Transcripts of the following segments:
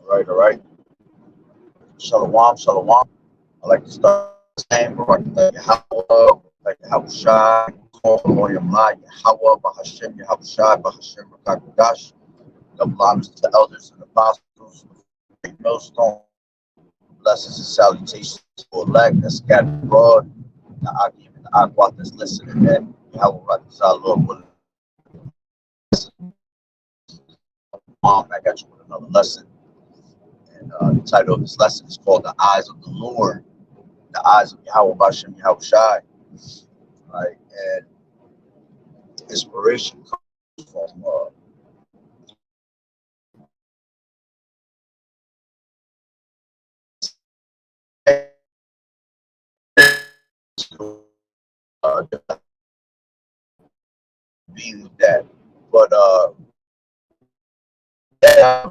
All right. Shalom, shalom. I like to start the same. Like Yahawah, like Yahawashi, William La, Yahawah, Bahasham, Yahawashi, Bahasham, Rakakadash. Double honors to the elders and apostles, the millstone. Blessings and salutations for elect that's scattered abroad. The Akim and the Aquat that's listening in. Yahawah, Lord, will I got you with another lesson. And the title of this lesson is called The Eyes of the Lord. The eyes of Yahweh Bahasham Yahawashi. Right? And inspiration comes from being with that. But yeah,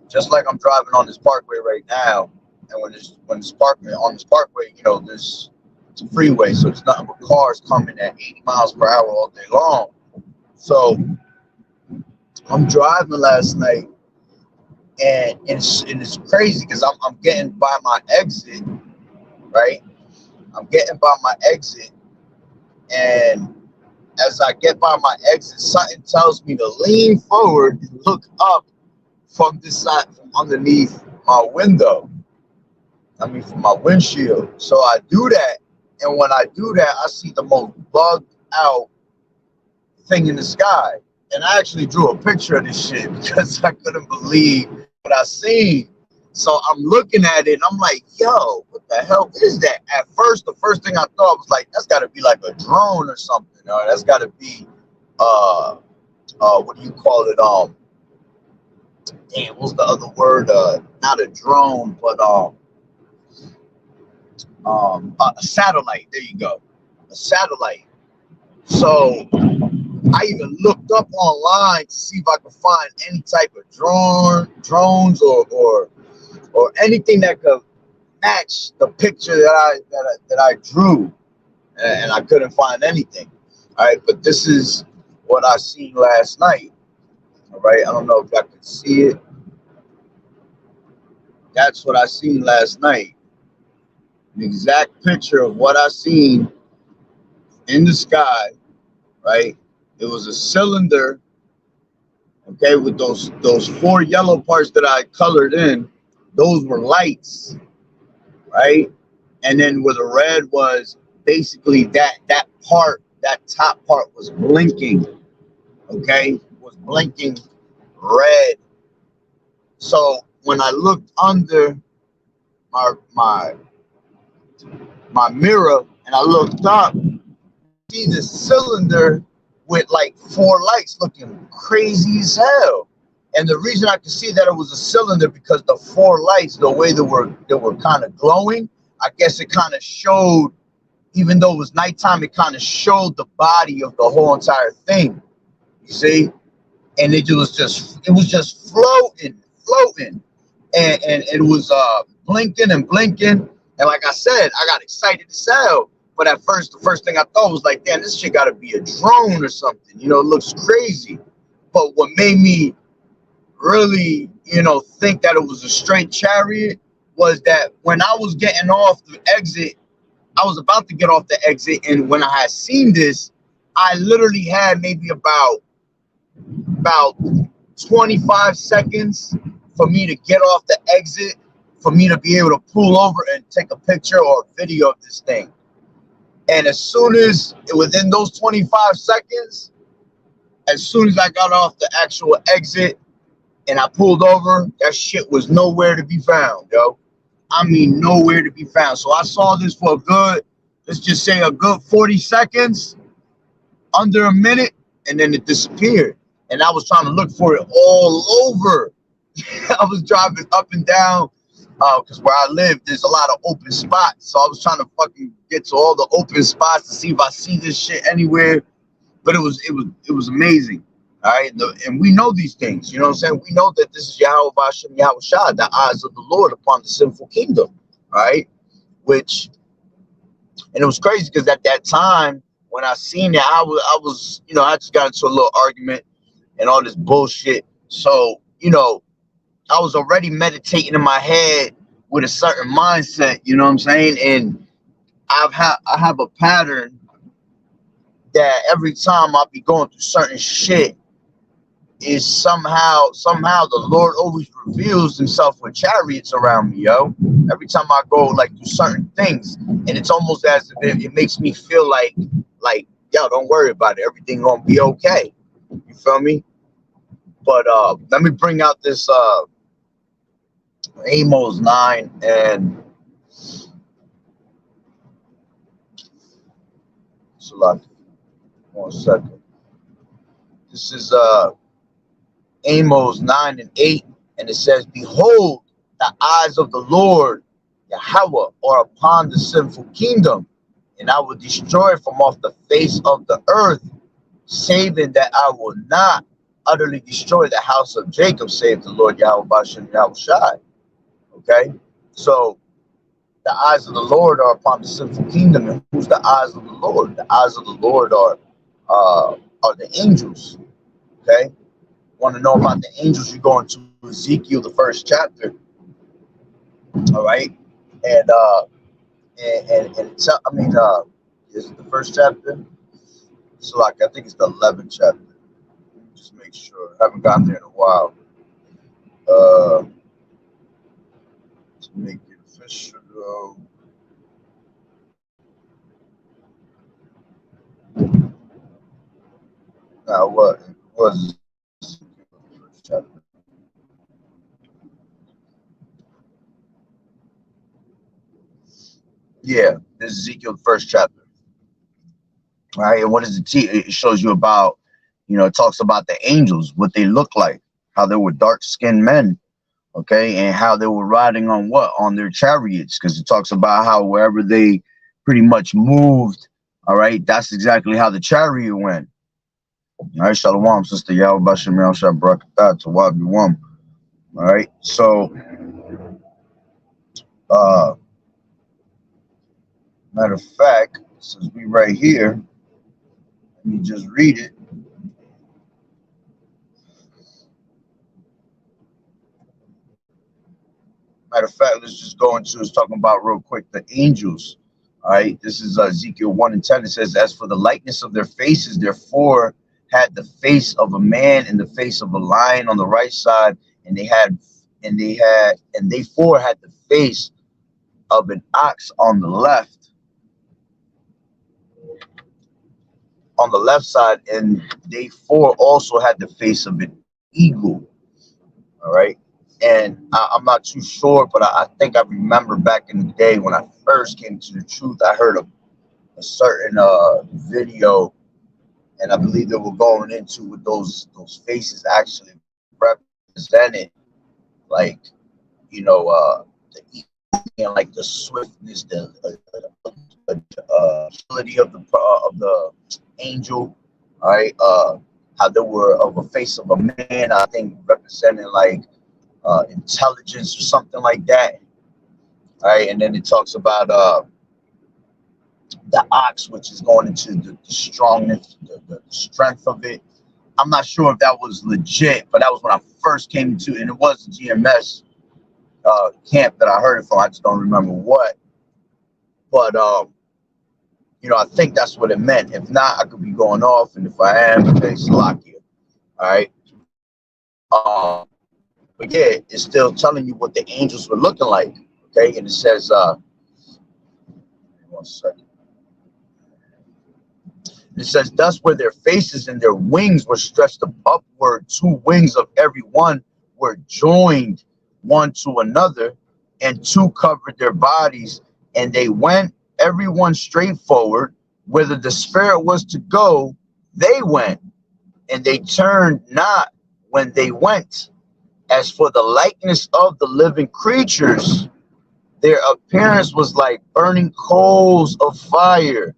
just like I'm driving on this parkway right now, and when this parkway on this parkway, there's it's a freeway, so it's nothing but cars coming at 80 miles per hour all day long. So I'm driving last night, and it's crazy because I'm getting by my exit, right? I'm getting by my exit, and as I get by my exit, something tells me to lean forward and look up from this side, from underneath my window. I mean, from my windshield. So I do that, and when I do that, I see the most bugged out thing in the sky. And I actually drew a picture of this shit because I couldn't believe what I seen. So I'm looking at it, and I'm like, yo, what the hell is that? At first, the first thing I thought was like, that's got to be like a drone or something. Or that's got to be, what do you call it? Damn, what's the other word? Not a drone, but a satellite. There you go, a satellite. So I even looked up online to see if I could find any type of drones or anything that could match the picture that I drew, and I couldn't find anything. All right, but this is what I seen last night. All right, I don't know if y'all can see it. That's what I seen last night. An exact picture of what I seen in the sky. Right, it was a cylinder. Okay, with those four yellow parts that I colored in, those were lights, right? And then where the red was, basically that top part was blinking. Okay, was blinking red. So when I looked under my mirror and I looked up, see this cylinder with like four lights looking crazy as hell. And the reason I could see that it was a cylinder because the four lights, the way they were kind of glowing, I guess it kind of showed, even though it was nighttime, it kind of showed the body of the whole entire thing. You see? And it was just floating. And it was blinking and blinking. And like I said, I got excited as hell. But at first, the first thing I thought was like, damn, this shit got to be a drone or something. It looks crazy. But what made me really, think that it was a straight chariot was that when I was getting off the exit, I was about to get off the exit. And when I had seen this, I literally had maybe about 25 seconds for me to get off the exit, for me to be able to pull over and take a picture or a video of this thing. And as soon as, within those 25 seconds, as soon as I got off the actual exit and I pulled over, that shit was nowhere to be found, yo. I mean, nowhere to be found. So I saw this for a good, let's just say a good 40 seconds, under a minute, and then it disappeared. And I was trying to look for it all over. I was driving up and down, because where I live, there's a lot of open spots. So I was trying to fucking get to all the open spots to see if I see this shit anywhere. But it was amazing. All right. And we know these things, you know what I'm saying? We know that this is Yahweh Bahasham Yahawashi, the eyes of the Lord upon the sinful kingdom. All right. And it was crazy because at that time when I seen it, I was, I just got into a little argument and all this bullshit. So, I was already meditating in my head with a certain mindset, you know what I'm saying? And I have a pattern that every time I be going through certain shit is somehow the Lord always reveals himself with chariots around me, yo. Every time I go like do certain things, and it's almost as if it makes me feel like yo, don't worry about it, everything gonna be okay. You feel me? But let me bring out this Amos 9 and select 1 second. This is Amos 9 and 8, and it says, "Behold, the eyes of the Lord Yahweh are upon the sinful kingdom, and I will destroy from off the face of the earth, saving that I will not utterly destroy the house of Jacob, save the Lord Yahweh Bahasham Yahawashi." Okay, so the eyes of the Lord are upon the sinful kingdom, and who's the eyes of the Lord? The eyes of the Lord are the angels. Okay, want to know about the angels? You go into Ezekiel, the 1st chapter. All right, and it's, I mean, is it the 1st chapter? So like I think it's the 11th chapter. Just make sure. I haven't gotten there in a while. To make it official. Now what? It was Ezekiel, the 1st chapter. Yeah, this is Ezekiel, the 1st chapter. All right, and what does it teach? It shows you about, it talks about the angels, what they look like, how they were dark-skinned men, okay, and how they were riding on what? On their chariots, because it talks about how wherever they pretty much moved, all right, that's exactly how the chariot went. All right, Shalom, Sister Yahawashi, Yahawashi, Barakatah, to Wabiyam. All right, so, matter of fact, since we right here, let me just read it. Matter of fact, let's just go into, it's talking about real quick, the angels. All right, this is Ezekiel 1 and 10. It says, "As for the likeness of their faces, therefore had the face of a man and the face of a lion on the right side, and they four had the face of an ox on the left side, and they four also had the face of an eagle." All right. And I'm not too sure, but I think I remember back in the day when I first came to the truth, I heard a certain video, and I believe they were going into with those faces actually represented, like, the eagle and like the swiftness, the agility of the angel. All right, how they were of a face of a man, I think representing like intelligence or something like that. All right, and then it talks about the ox, which is going into the strongness, the strength of it. I'm not sure if that was legit, but that was when I first came to, and it was a GMS camp that I heard it from. I just don't remember what, but I think that's what it meant. If not, I could be going off, and if I am, okay, Salakia. All right. But yeah, it's still telling you what the angels were looking like. Okay, and it says, 1 second. It says, "Thus were their faces, and their wings were stretched upward. 2 wings of every one were joined one to another, and 2 covered their bodies. And they went every one straight forward. Whither the spirit was to go, they went, and they turned not when they went. As for the likeness of the living creatures, their appearance was like burning coals of fire,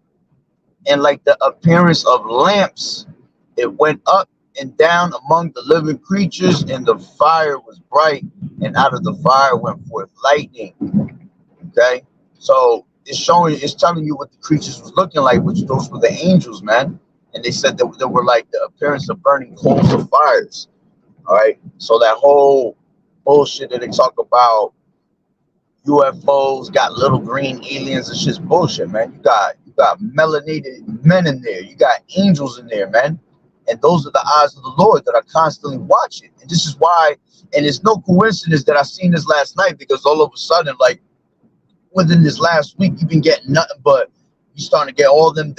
and like the appearance of lamps. It went up and down among the living creatures, and the fire was bright, and out of the fire went forth lightning." Okay, so it's telling you what the creatures was looking like, which those were the angels, man. And they said that they were like the appearance of burning coals of fires. All right, so that whole bullshit that they talk about UFOs, got little green aliens. It's just bullshit, man. You got melanated men in there. You got angels in there, man. And those are the eyes of the Lord that are constantly watching. And this is why, and it's no coincidence that I seen this last night, because all of a sudden, like within this last week, you've been getting nothing but you starting to get all them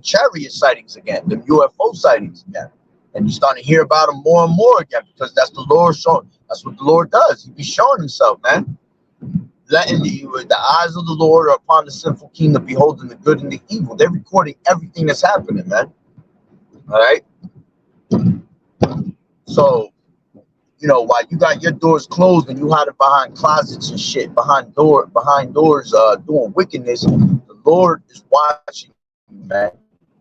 chariot sightings again, them UFO sightings again. And you starting to hear about them more and more again, because that's the Lord showing. That's what the Lord does. He be showing himself, man. Letting the eyes of the Lord are upon the sinful kingdom, beholding the good and the evil. They're recording everything that's happening, man. All right. So, you know, while you got your doors closed and you hiding behind closets and shit, behind doors, doing wickedness, the Lord is watching you, man.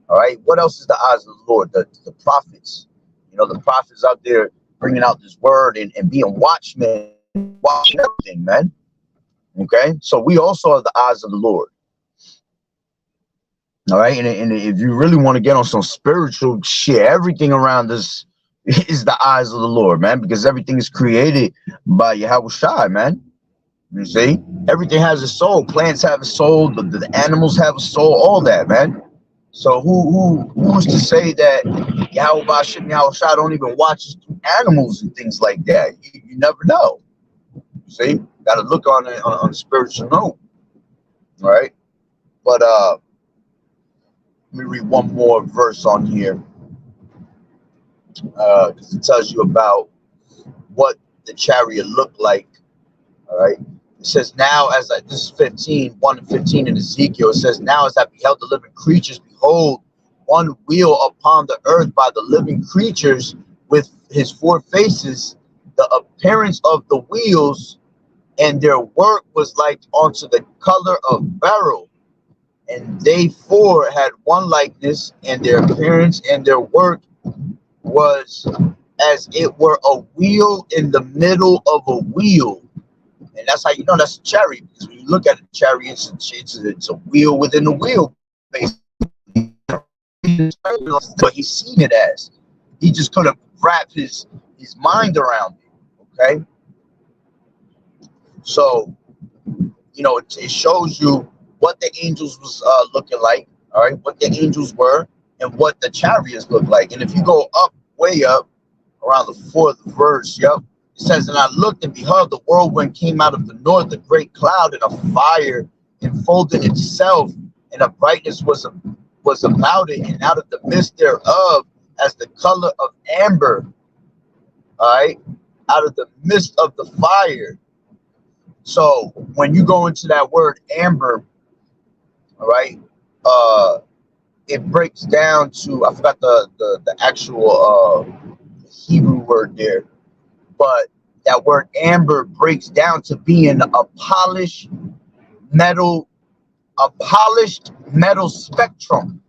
All right. What else is the eyes of the Lord? The prophets. You know, the prophets out there bringing out this word and being watchmen, watching everything, man. Okay, so we also are the eyes of the Lord. All right, and if you really want to get on some spiritual shit, everything around us is the eyes of the Lord, man, because everything is created by Yahawashi, man. You see, everything has a soul. Plants have a soul. The animals have a soul. All that, man. So who's to say that Yahawashi and Yahawashi don't even watch animals and things like that? You never know. See, got to look on it on a spiritual note, all right? But let me read one more verse on here, because it tells you about what the chariot looked like, all right? It says, now as I, this is 15, 1 and 15 in Ezekiel, it says, now as I beheld the living creatures, behold, one wheel upon the earth by the living creatures with his four faces, the appearance of the wheels and their work was like unto the color of beryl, and they four had one likeness, and their appearance and their work was as it were a wheel in the middle of a wheel. And that's how you know that's a chariot, because when you look at a chariot, it's a wheel within the wheel, basically. But he's seen it as. He just couldn't wrap his mind around it, okay? So, you know, it shows you what the angels was looking like, all right, what the angels were and what the chariots look like. And if you go up, way up, around the 4th verse, yep, it says, and I looked and beheld the whirlwind came out of the north, a great cloud and a fire enfolding itself, and a brightness was about it, and out of the midst thereof as the color of amber, all right, out of the midst of the fire. So when you go into that word amber, all right, it breaks down to, I forgot the actual Hebrew word there, but that word amber breaks down to being a polished metal spectrum,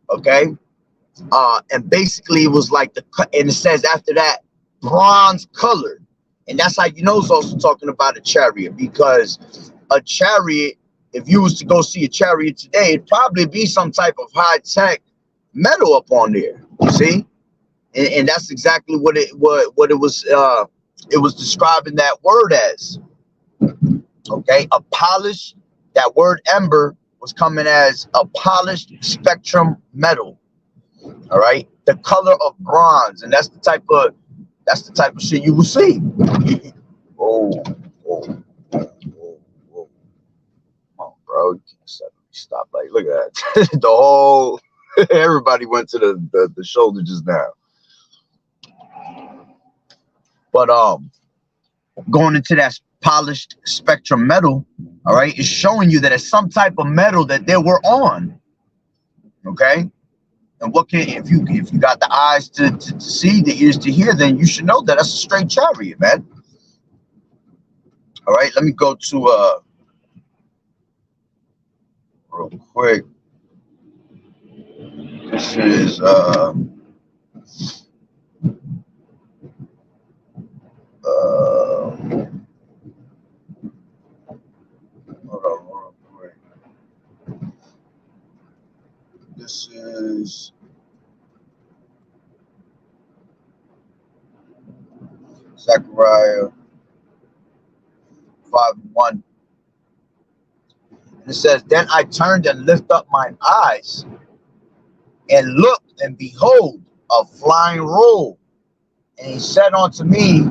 okay? And basically it was like and it says after that, bronze color. And that's how you know it's also talking about a chariot, because a chariot, if you was to go see a chariot today, it'd probably be some type of high-tech metal up on there, you see? And that's exactly what it was describing that word as, okay? A polished, that word ember was coming as a polished spectrum metal, all right? The color of bronze, and that's the type of shit you will see. Oh, oh, bro, you can't suddenly stop. Like, look at that. The whole everybody went to the shoulder just now. But going into that polished spectrum metal, all right, is showing you that it's some type of metal that they were on. Okay. And what can, if you got the eyes to see, the ears to hear, then you should know that that's a straight chariot, man. All right, let me go to real quick. This is hold on quick. This is Zechariah 5 and 1. And it says, then I turned and lifted up mine eyes and looked, and behold, a flying roll. And he said unto me,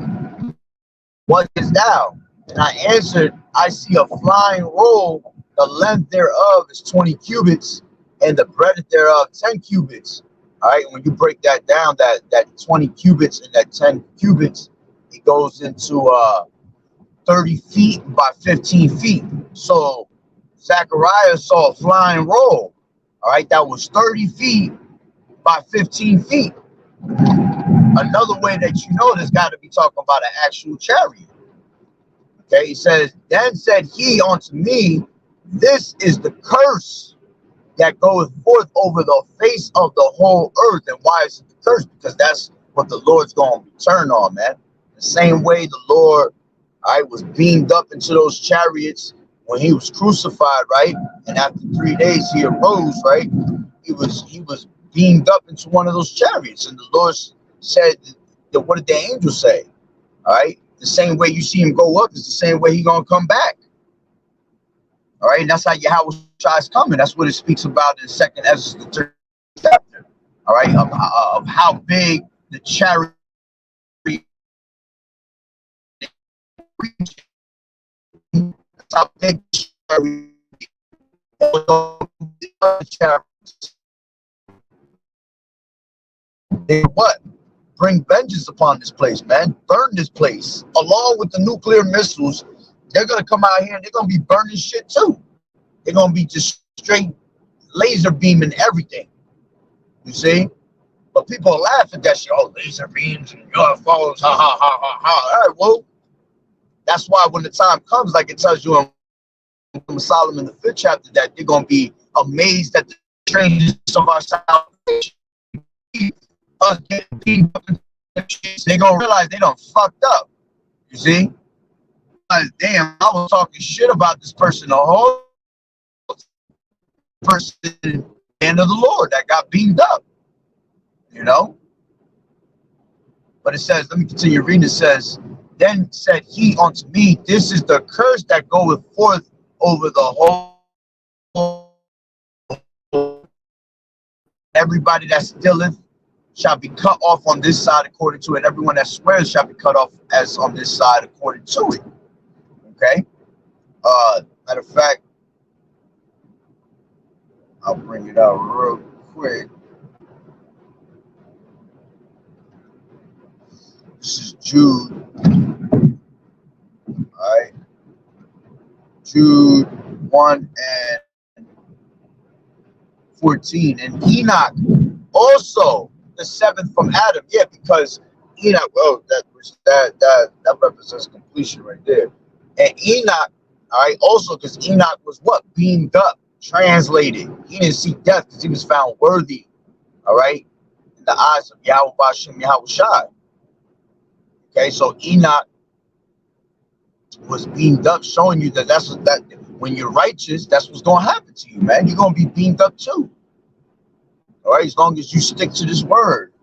what is thou? And I answered, I see a flying roll. The length thereof is 20 cubits, and the breadth thereof 10 cubits. All right, when you break that down, that 20 cubits and that 10 cubits, it goes into 30 feet by 15 feet. So Zechariah saw a flying roll. All right, that was 30 feet by 15 feet. Another way that you know there's got to be talking about an actual chariot. Okay, he says, then said he unto me, this is the curse that goeth forth over the face of the whole earth. And why is it the curse? Because that's what the Lord's going to return on, man. The same way the Lord, all right, was beamed up into those chariots when he was crucified, right? And after 3 days he arose, right? He was beamed up into one of those chariots. And the Lord said, that, what did the angel say? All right, the same way you see him go up is the same way he gonna come back. All right, and that's how Yahawashi is coming. That's what it speaks about in 2nd Ezra, the 3rd chapter. All right, of how big the chariot. That's how big the chariot. They what? Bring vengeance upon this place, man. Burn this place. Along with the nuclear missiles, they're going to come out here and they're going to be burning shit too. They're going to be just straight laser beaming everything. You see? But people laugh at that shit. Oh, laser beams and UFOs. Ha, ha, ha, ha, ha. All right, well, that's why when the time comes, like it tells you in Solomon, the 5th chapter, that they're going to be amazed at the strangeness of our salvation. Us getting beat up, they gonna realize they done fucked up. You see? Damn, I was talking shit about this person, the whole person, the end of the Lord that got beamed up. You know? But it says, let me continue reading. It says, then said he unto me, this is the curse that goeth forth over the whole. Everybody that stealeth shall be cut off on this side according to it. Everyone that swears shall be cut off as on this side according to it. Okay? Matter of fact, I'll bring it out real quick. This is Jude. Alright. Jude 1 and 14. And Enoch also, the 7th from Adam. Yeah, because Enoch, well, that represents completion right there. And Enoch, all right, also because Enoch was what? Beamed up, translated. He didn't see death because he was found worthy, all right, in the eyes of Yahweh Bahasham, Yahawashi. Okay, so Enoch was beamed up, showing you that that's what, that when you're righteous, that's what's going to happen to you, man. You're going to be beamed up too. All right, as long as you stick to this word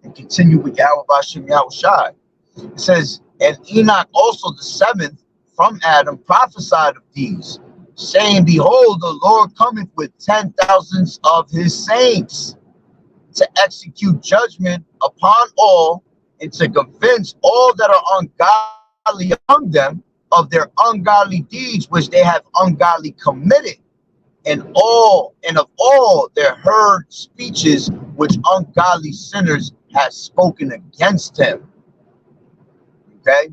and continue with Yahweh Bahasham, Yahawashi. It says, and Enoch also the 7th from Adam prophesied of these, saying, behold, the Lord cometh with 10,000s of his saints to execute judgment upon all and to convince all that are ungodly among them of their ungodly deeds which they have ungodly committed, and of all their heard speeches which ungodly sinners have spoken against him. Okay?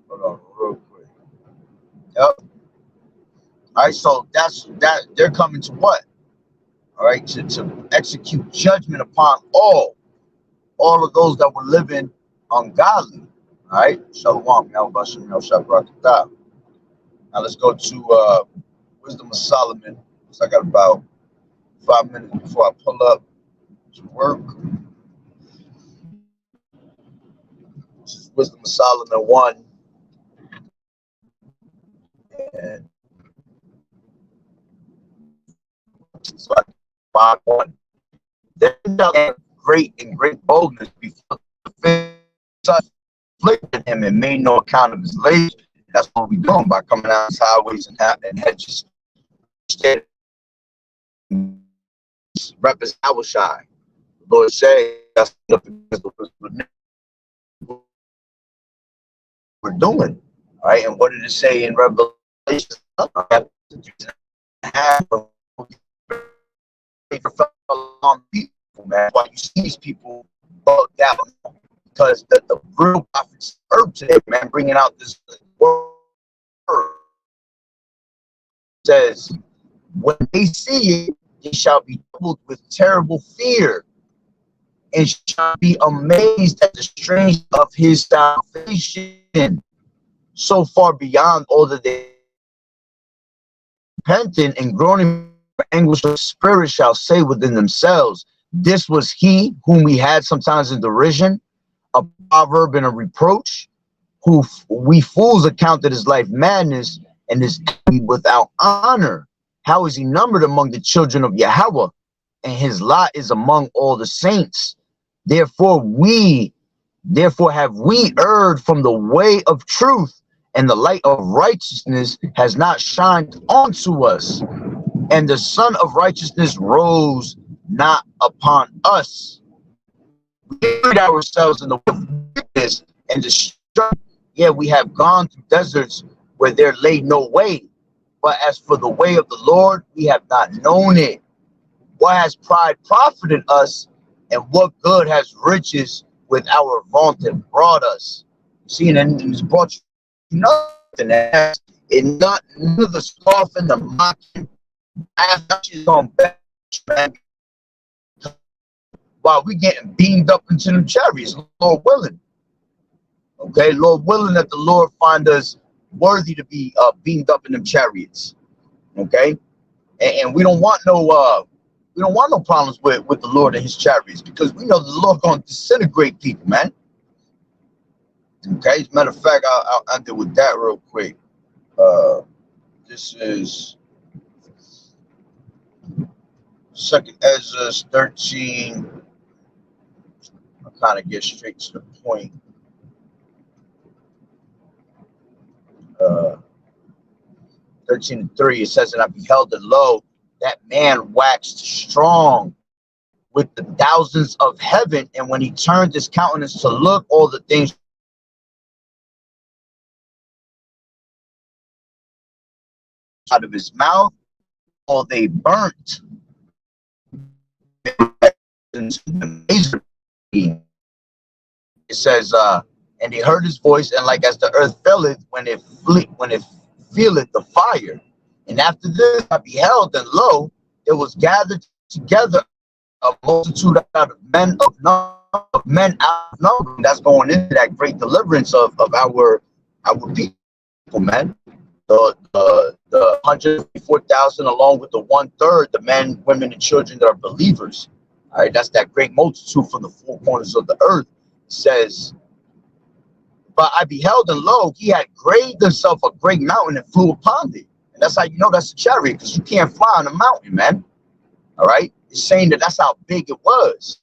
Hold on real quick. Yep. All right, so that's that. They're coming to what? All right, to execute judgment upon all of those that were living ungodly. All right, Shalom, Bahasham, Shabbat. Now let's go to Wisdom of Solomon. So I got about 5 minutes before I pull up to work. This is Wisdom of Solomon 1. And so I 5:1. Then shall have great boldness before the afflicted him and made no account of his labor. That's what we're doing by coming out of his highways and hedges. Represent Yahawashi. The Lord said that's what we're doing. All right, and what did it say in Revelation? People, man. Why you see these people bugged out? Because the real prophets heard today, man, bringing out this word says, when they see it, they shall be troubled with terrible fear, and shall be amazed at the strength of his salvation, so far beyond all that they repentant and groaning for anguish of spirit shall say within themselves, this was he whom we had sometimes in derision, a proverb and a reproach, who we fools accounted his life madness and his enemy without honor. How is he numbered among the children of Yahweh, and his lot is among all the saints? Therefore have we erred from the way of truth, and the light of righteousness has not shined onto us, and the sun of righteousness rose not upon us. We hid ourselves in the wilderness and destruction. Yeah, we have gone through deserts where there lay no way. But as for the way of the Lord, we have not known it. What has pride profited us, and what good has riches with our vaunting brought us? See, and it's brought you nothing. And not none of the scoff and the mocking. Is on back, man. While we getting beamed up into the chariots, Lord willing. Okay, Lord willing that the Lord find us worthy to be beamed up in them chariots. Okay, and we don't want no problems with the Lord and his chariots, because we know the Lord gonna disintegrate people, man. Okay, as a matter of fact, I'll end it with that real quick. This is 2nd Ezra 13. I'll kind of get straight to the point. 13:3, it says, and I beheld it, lo, that man waxed strong with the thousands of heaven, and when he turned his countenance to look, all the things out of his mouth, all they burnt. It says, and he heard his voice, and like as the earth felleth when it feeleth the fire. And after this I beheld, and lo, it was gathered together a multitude out of men out of number. That's going into that great deliverance of our people, man. The 154,000, along with the 1/3, the men, women, and children that are believers. All right, that's that great multitude from the four corners of the earth. It says, but I beheld, and lo, he had graved himself a great mountain and flew upon it. And that's how you know that's a chariot, because you can't fly on a mountain, man. All right, it's saying that that's how big it was.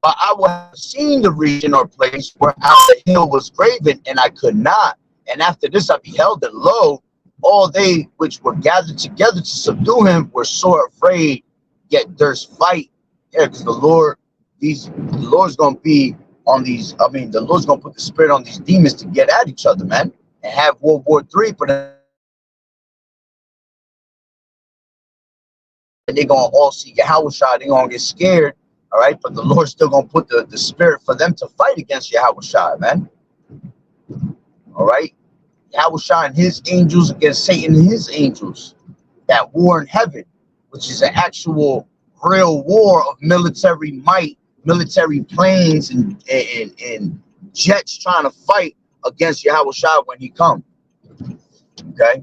But I would have seen the region or place where out the hill was graven, and I could not. And after this I beheld, and lo, all they which were gathered together to subdue him were sore afraid, yet durst fight. Yeah, because the Lord's gonna be on these. I mean, the Lord's gonna put the spirit on these demons to get at each other, man, and have World War III. But and they're gonna all see Yahawashi. They're gonna get scared. All right, but the Lord's still gonna put the spirit for them to fight against Yahawashi, man. All right, Yahawashi and his angels against Satan and his angels. That war in heaven, which is an actual real war of military might, military planes and jets trying to fight against Yahawashi when he comes. Okay.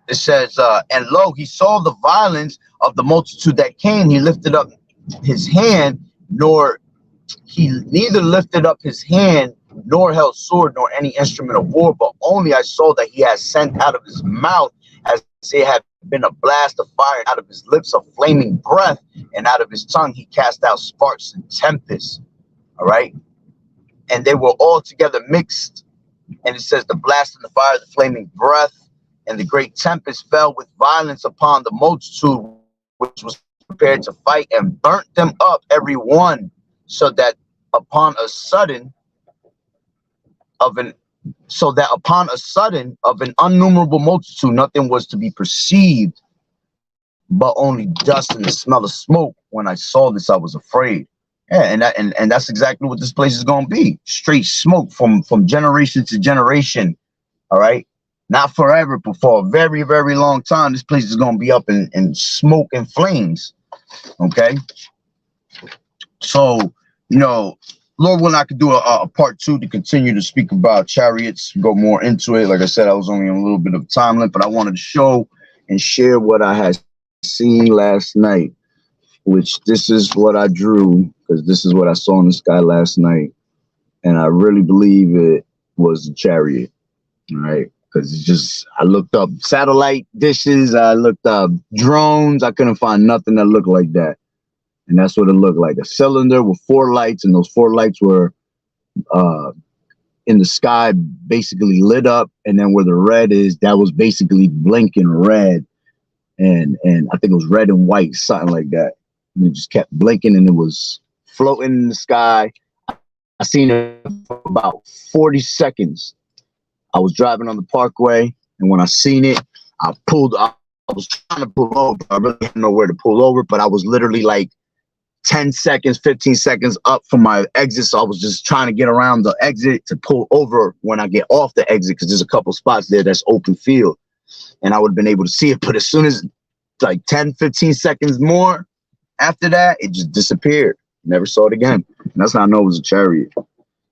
It says, and lo, he saw the violence of the multitude that came. He lifted up his hand, he neither lifted up his hand nor held sword nor any instrument of war, but only I saw that he had sent out of his mouth as it had been a blast of fire, and out of his lips a flaming breath, and out of his tongue he cast out sparks and tempests. All right. And they were all together mixed. And it says the blast and the fire, the flaming breath, and the great tempest fell with violence upon the multitude, which was prepared to fight, and burnt them up every one, so that upon a sudden of an innumerable multitude nothing was to be perceived, but only dust and the smell of smoke. When I saw this, I was afraid. Yeah, and that's exactly what this place is gonna be. Straight smoke from generation to generation. All right. Not forever, but for a very, very long time, this place is gonna be up in smoke and flames. Okay. So, you know, Lord willing, I could do a part 2 to continue to speak about chariots, go more into it. Like I said, I was only on a little bit of time limit, but I wanted to show and share what I had seen last night, which this is what I drew, because this is what I saw in the sky last night. And I really believe it was a chariot. All right. Because it's just, I looked up satellite dishes, I looked up drones, I couldn't find nothing that looked like that. And that's what it looked like. A cylinder with 4 lights, and those 4 lights were in the sky, basically lit up. And then where the red is, that was basically blinking red. And I think it was red and white, something like that. And it just kept blinking, and it was floating in the sky. I seen it for about 40 seconds. I was driving on the parkway, and when I seen it, I was trying to pull over. I really didn't know where to pull over, but I was literally like 10 seconds, 15 seconds up from my exit. So I was just trying to get around the exit to pull over when I get off the exit, because there's a couple spots there that's open field, and I would have been able to see it. But as soon as like 10, 15 seconds more after that, it just disappeared. Never saw it again. And that's how I know it was a chariot.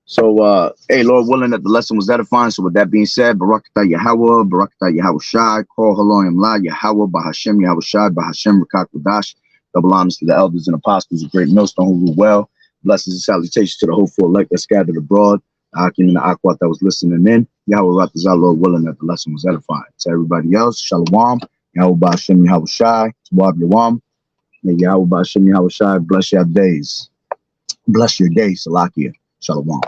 So, hey, Lord willing, that the lesson was edifying. So with that being said, Barakatah Yahweh, Barakatah Yahawashi, Call Haloyim La, Yahweh, Bahasham, Yahawashi, Bahasham, Rakakwadash. Double honors to the elders and apostles of Great Millstone who rule well. Blessings and salutations to the hopeful elect that scattered abroad. Akim and the Akwat that was listening in. Yahweh Ratazah, Lord willing, that the lesson was edifying. To everybody else, Shalom, Yahweh Bahasham, Yahawashi, Tabab Yawam. May Yahweh Bahasham, Yahawashi bless your days. Bless your day, Salakia. Shalom.